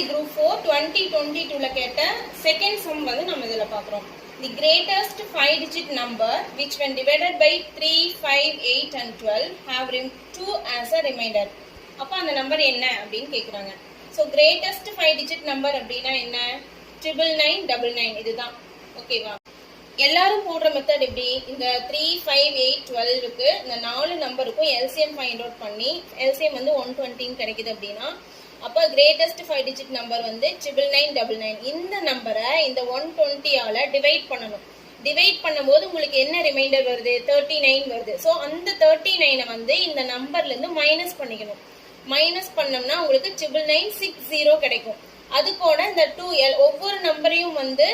group 4 2022 கேட்ட second sum வந்து நம்ம இதில் பார்க்குறோம். The greatest 5-digit number which when divided by 3, 5, 8 and 12 have 2 as a remainder. அப்போ அந்த நம்பர் என்ன அப்படின்னு கேட்குறாங்க. ஸோ கிரேட்டஸ்ட் 5-digit நம்பர் அப்படின்னா என்ன? 99999 இதுதான். ஓகேவா? எல்லாரும் போடுற மெத்தட் எப்படி? இந்த 3, 5, 8, 12க்கு இந்த 4 நம்பருக்கும் எல்சிஎம் ஃபைண்ட் அவுட் பண்ணி எல்சிஎம் வந்து 120 கிடைக்குது அப்படின்னா அப்போ கிரேட்டஸ்ட் 5-digit நம்பர் வந்து 99999. இந்த நம்பரை இந்த 120ஆல டிவைட் பண்ணணும். டிவைட் பண்ணும்போது உங்களுக்கு என்ன ரிமைண்டர் வருது? 39 வருது. ஸோ அந்த 39 வந்து இந்த நம்பர்லேருந்து மைனஸ் பண்ணிக்கணும். மைனஸ் பண்ணோம்னா உங்களுக்கு 99960 கிடைக்கும். அது கூட இந்த 2 ஒவ்வொரு நம்பரையும் வந்து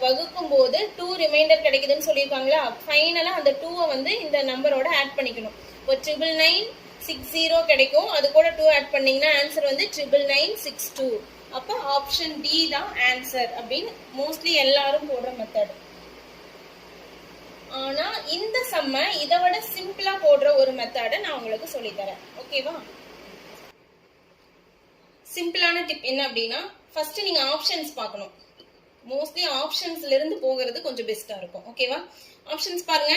வகுக்கும் போது 2 ரிமைண்டர் கிடைக்குதுன்னு சொல்லியிருக்காங்களா? ஃபைனலாக அந்த 2 வந்து இந்த நம்பரோட ஆட் பண்ணிக்கணும். இப்போ 99960 கிடைக்கும். அது கூட 2 ஆட் பண்ணீங்கன்னா ஆன்சர் வந்து 99962. அப்போ ஆப்ஷன் டி தான் ஆன்சர் அப்படின்னு மோஸ்ட்லி எல்லாரும் போடுற மெத்தட். ஆனா இந்த சம்ம இதை விட சிம்பிளா போடுற ஒரு மெத்தடை நான் உங்களுக்கு சொல்லித்தரேன். ஓகேவா? சிம்பிளான டிப் என்ன அப்படின்னா, ஃபர்ஸ்ட் நீங்க ஆப்ஷன்ஸ் பார்க்கணும். மோஸ்ட்லி ஆப்ஷன்ஸ்ல இருந்து போகிறது கொஞ்சம் பெஸ்டா இருக்கும். ஓகேவா? ஆப்ஷன்ஸ் பாருங்க.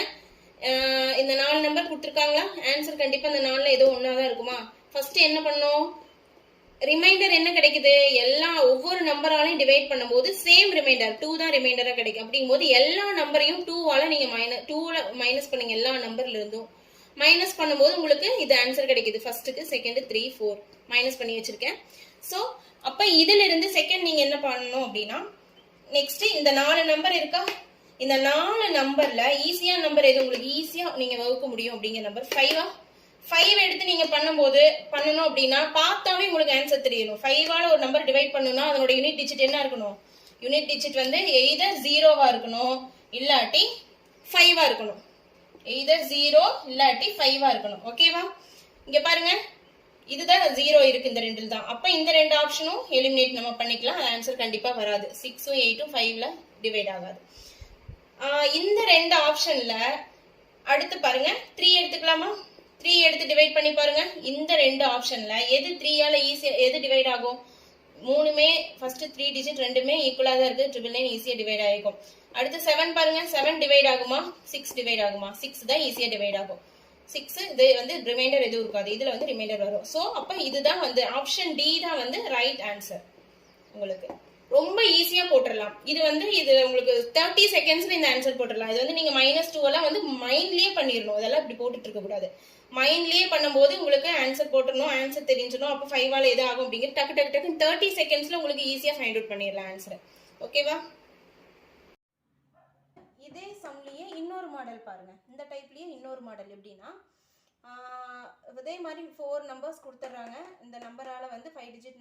இந்த 4 நம்பர் கொடுத்துருக்காங்களா? ஆன்சர் கண்டிப்பா இந்த 4ல ஏதோ ஒன்னாதான் இருக்குமா? ஃபர்ஸ்ட் என்ன பண்ணணும்? ரிமைண்டர் என்ன கிடைக்குது? ஒவ்வொரு நம்பராலையும் டிவைட் பண்ணும்போது சேம் ரிமைண்டர் 2 தான் ரிமைண்டரா கிடைக்கும். அப்படிங்கும்போது எல்லா நம்பரையும் 2ஆல நீங்க 2ல மைனஸ் பண்ணீங்க. எல்லா நம்பர்ல இருந்தும் மைனஸ் பண்ணும்போது உங்களுக்கு இது ஆன்சர் கிடைக்குது. ஃபர்ஸ்ட்டுக்கு, செகண்ட், 3, 4 மைனஸ் பண்ணி வச்சிருக்கேன். ஸோ அப்ப இதுல இருந்து செகண்ட் நீங்க என்ன பண்ணணும் அப்படின்னா, நெக்ஸ்ட் இந்த 4 நம்பர் இருக்கா? இந்த 4 நம்பர்ல ஈஸியான நம்பர் எது உங்களுக்கு ஈஸியா நீங்க வகுக்க முடியும் அப்படிங்கிற நம்பர் 5 5 எடுத்து நீங்க பண்ணணும் அப்படின்னா பார்த்தாவே உங்களுக்கு ஆன்சர் தெரியணும். 5ஆல ஒரு நம்பர் டிவைட் பண்ணணும்னா அதனோட யூனிட் டிஜிட் என்ன இருக்கணும்? யூனிட் டிஜிட் வந்து எய்தர் 0வா இருக்கணும் இல்லாட்டி 5ஆ இருக்கணும். எய்தர் 0 இல்லாட்டி 5ஆ இருக்கணும். ஓகேவா? இங்க பாருங்க, இதுதான் 0 இருக்கு இந்த ரெண்டுல தான். அப்ப இந்த ரெண்டு ஆப்ஷனும் எலிமினேட் நம்ம பண்ணிக்கலாம். ஆன்சர் கண்டிப்பா வராது. 6உம் 8உம் 5ல டிவைட் ஆகாது. இந்த ரெண்டு ஆப்ஷன்ல அடுத்து பாருங்க 3 எடுத்துக்கலாமா? 3 எடுத்து டிவைட் பண்ணி பாருங்க. இந்த ரெண்டு ஆப்ஷன்ல எது 3ஆல ஈஸியா எது டிவைட் ஆகும்? மூணுமே ஃபர்ஸ்ட் 3 டிஜிட் ரெண்டுமே ஈக்குவலா தான் இருக்கு. 999 ஈஸியா டிவைட் ஆகும். அடுத்து 7 பாருங்க. 7 டிவைட் ஆகுமா? 6 டிவைட் ஆகுமா? 6 தான் ஈஸியா டிவைட் ஆகும். 6 இது வந்து ரிமைண்டர் எதுவும் இருக்காது. இதுல வந்து ரிமைண்டர் வரும். ஸோ அப்ப இதுதான் வந்து ஆப்ஷன் டி தான் வந்து ரைட் ஆன்சர். உங்களுக்கு ரொம்ப ஈஸியா போட்டுடலாம். இது உங்களுக்கு 30 செகண்ட்ஸ்ல இந்த ஆன்சர் போட்டுடலாம். இது வந்து நீங்க -2 எல்லாம் வந்து மைண்ட்லயே பண்ணிடணும். இதெல்லாம் இப்படி போட்டுட்டு இருக்க கூடாது. மைண்ட்லயே பண்ணும்போது உங்களுக்கு ஆன்சர் போட்டுடணும். ஆன்சர் தெரிஞ்சிடும். அப்ப 5ஆல எது ஆகும் அப்படிங்கிற டக்கு 30 செகண்ட்ஸ்ல உங்களுக்கு ஈஸியா ஃபைண்ட் அவுட் பண்ணிடலாம் ஆன்சர். ஓகேவா? இதே சம்லயே இன்னொரு மாடல் பாருங்க. இந்த டைப்லயே இன்னொரு மாடல் எப்படின்னா, இதே மாதிரி 4 நம்பர்ஸ் கொடுத்துட்றாங்க. இந்த நம்பரால வந்து 5-digit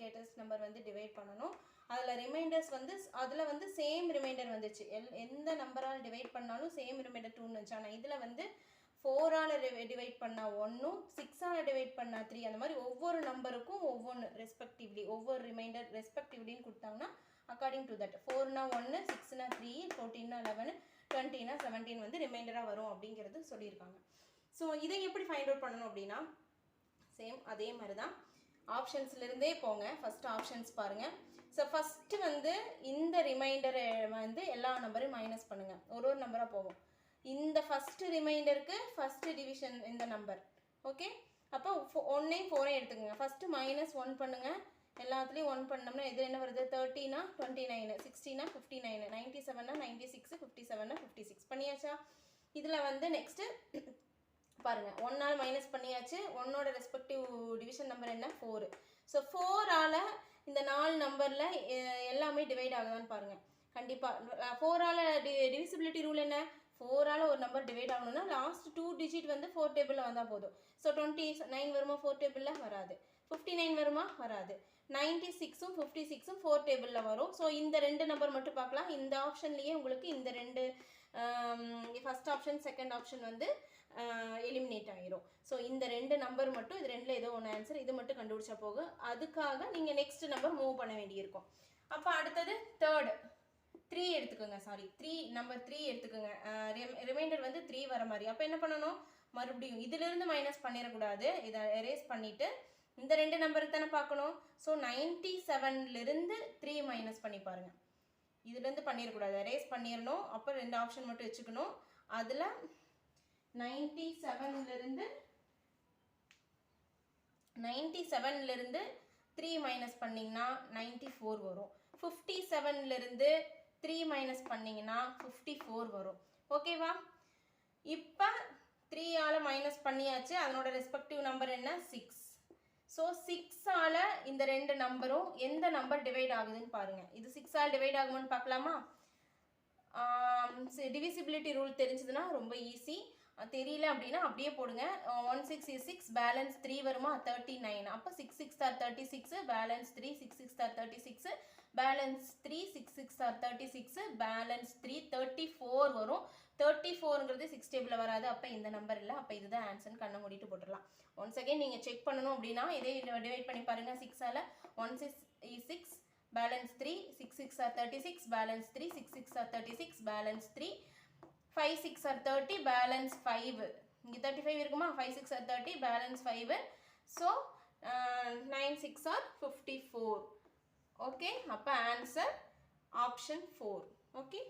கேட்டஸ்ட் நம்பர் வந்து டிவைட் பண்ணணும். அதுல ரிமைண்டர்ஸ் வந்து அதுல வந்து சேம் ரிமைண்டர் வந்துச்சு. எந்த நம்பரால டிவைட் பண்ணாலும் சேம் ரிமைண்டர் 2 வந்துச்சு. ஆனா இதுல வந்து 4ஆல டிவைட் பண்ணா 1, 6ஆல டிவைட் பண்ணா 3, அந்த மாதிரி ஒவ்வொரு நம்பருக்கும் ஒவ்வொன்று ரெஸ்பெக்டிவ்லி ஒவ்வொரு ரிமைண்டர் ரெஸ்பெக்டிவ்லின்னு கொடுத்தாங்கன்னா அக்கார்டிங் டு தட் 4னா 1, 6னா 3, 14னா 11, 20னா 17 வந்து ரிமைண்டரா வரும் அப்படிங்கிறது சொல்லியிருக்காங்க. ஸோ இதை எப்படி ஃபைண்ட் அவுட் பண்ணணும் அப்படின்னா, சேம் அதே மாதிரி தான். ஆப்ஷன்ஸ்ல இருந்தே போங்க. ஃபர்ஸ்ட் ஆப்ஷன்ஸ் பாருங்க. ஸோ ஃபர்ஸ்ட் வந்து இந்த ரிமைண்டரை வந்து எல்லா நம்பரையும் மைனஸ் பண்ணுங்க. ஒரு நம்பரா போவோம். இந்த ஃபர்ஸ்ட் ரிமைண்டருக்கு ஃபர்ஸ்ட் டிவிஷன் இந்த நம்பர். ஓகே? அப்போ 1ஐயும் 4ஐயும் எடுத்துக்கோங்க. ஃபர்ஸ்ட் -1 பண்ணுங்க. எல்லாத்துலேயும் 1 பண்ணோம்னா இது என்ன வருது? 30னா 29, 60னா 59, 97னா 96, 57னா 56 பண்ணியாச்சா? இதுல வந்து நெக்ஸ்ட் பாருங்க, 1ஆல மைனஸ் பண்ணியாச்சு. 1ஓட ரெஸ்பெக்டிவ் டிவிஷன் நம்பர் என்ன? 4. ஸோ 4ஆல இந்த 4 நம்பர்ல எல்லாமே டிவைட் ஆகுதான்னு பாருங்க. கண்டிப்பா 4ஆல டிவிசிபிலிட்டி ரூல் என்ன? 4ஆல ஒரு நம்பர் டிவைட் ஆகணும்னா லாஸ்ட் 2 டிஜிட் வந்து 4 டேபிள்ல வந்தா போதும். ஸோ 29 வருமா? 4 டேபிள்ல வராது. 59 வருமா? வராது. 96உம் 56உம் 4 டேபிள்ல வரும். ஸோ இந்த ரெண்டு நம்பர் மட்டும் பார்க்கலாம். இந்த ஆப்ஷன்லயே உங்களுக்கு இந்த ரெண்டு ஃபர்ஸ்ட் ஆப்ஷன் செகண்ட் ஆப்ஷன் வந்து எலிமினேட் ஆகிரும். ஸோ இந்த ரெண்டு நம்பர் மட்டும், இது ரெண்டுல ஏதோ ஒன்று ஆன்சர், இது மட்டும் கண்டுபிடிச்சா போகும். அதுக்காக நீங்க நெக்ஸ்ட் நம்பர் மூவ் பண்ண வேண்டியிருக்கும். அப்போ அடுத்தது தேர்ட் 3 எடுத்துக்கோங்க. சாரி, நம்பர் 3 எடுத்துக்கோங்க. ரிமைண்டர் வந்து 3 வர மாதிரி. அப்போ என்ன பண்ணணும்? மறுபடியும் இதுல இருந்து மைனஸ் பண்ணிடக்கூடாது. இதை எரேஸ் பண்ணிட்டு இந்த ரெண்டு நம்பருக்கு தானே பார்க்கணும். ஸோ 97லிருந்து 3 மைனஸ் பண்ணி பாருங்கள். இதுலேருந்து பண்ணிடக்கூடாது, எரேஸ் பண்ணிடணும். அப்போ ரெண்டு ஆப்ஷன் மட்டும் வச்சுக்கணும். அதில் 97லிருந்து 3 மைனஸ் பண்ணிங்கன்னா 94 வரும். 57லிருந்து 3 மைனஸ் பண்ணிங்கன்னா 54 வரும். ஓகேவா? இப்போ 3ஆல் மைனஸ் பண்ணியாச்சு. அதனோட ரெஸ்பெக்டிவ் நம்பர் என்ன? 6. ஸோ 6ஆல் இந்த ரெண்டு நம்பரும் எந்த நம்பர் டிவைட் ஆகுதுன்னு பாருங்கள். இது 6ஆல் டிவைட் ஆகுமான்னு பார்க்கலாமா? டிவிசிபிலிட்டி ரூல் தெரிஞ்சதுன்னா ரொம்ப ஈஸி. தெரியல அப்படின்னா அப்படியே போடுங்க. 1 6 is 6, பேலன்ஸ் 3 வருமா? 39. அப்போ 6 6 are 36, balance 3, 6 6 are 36, balance 3, 6 6 are 36, balance 3, 34 வரும். 34ங்கிறது 6 டேபிளில் வராது. அப்போ இந்த நம்பர் இல்லை. அப்போ இதுதான் ஆன்சர்னு கண்ணை மூடிட்டு போட்டுடலாம். ஒன்ஸ் அகைன் நீங்கள் செக் பண்ணணும் அப்படின்னா இதே டிவைட் பண்ணி பாருங்கள். 6ஆல் 1 6 is 6, balance 3, 6 6 are 36, balance 3, 6 6 are 36, balance 3, 5 6 are 30, balance 5. இங்கே 35 இருக்குமா? 5 6 are 30, balance 5. So 9 6 are 54. Okay, அப்போ ஆன்சர் ஆப்ஷன் 4. ஓகே.